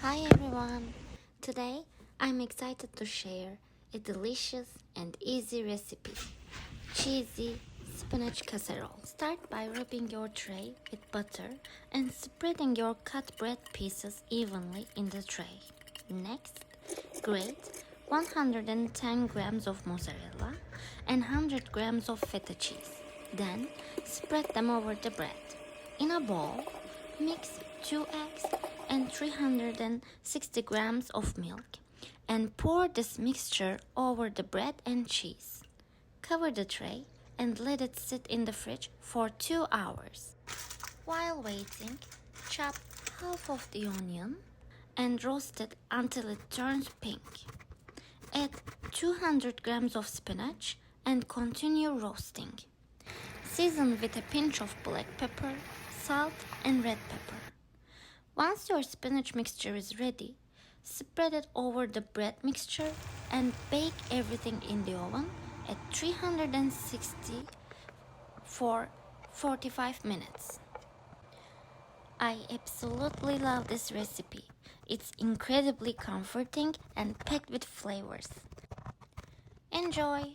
Hi everyone! Today I'm excited to share a delicious and easy recipe, cheesy spinach casserole. Start by rubbing your tray with butter and spreading your cut bread pieces evenly in the tray. Next, grate 110 grams of mozzarella and 100 grams of feta cheese. Then spread them over the bread. In a bowl, mix 2 eggs and 360 grams of milk and pour this mixture over the bread and cheese. Cover the tray and let it sit in the fridge for 2 hours. While waiting, chop half of the onion and roast it until it turns pink. Add 200 grams of spinach and continue roasting. Season with a pinch of black pepper, salt, and red pepper. Once your spinach mixture is ready, spread it over the bread mixture and bake everything in the oven at 360 for 45 minutes. I absolutely love this recipe. It's incredibly comforting and packed with flavors. Enjoy!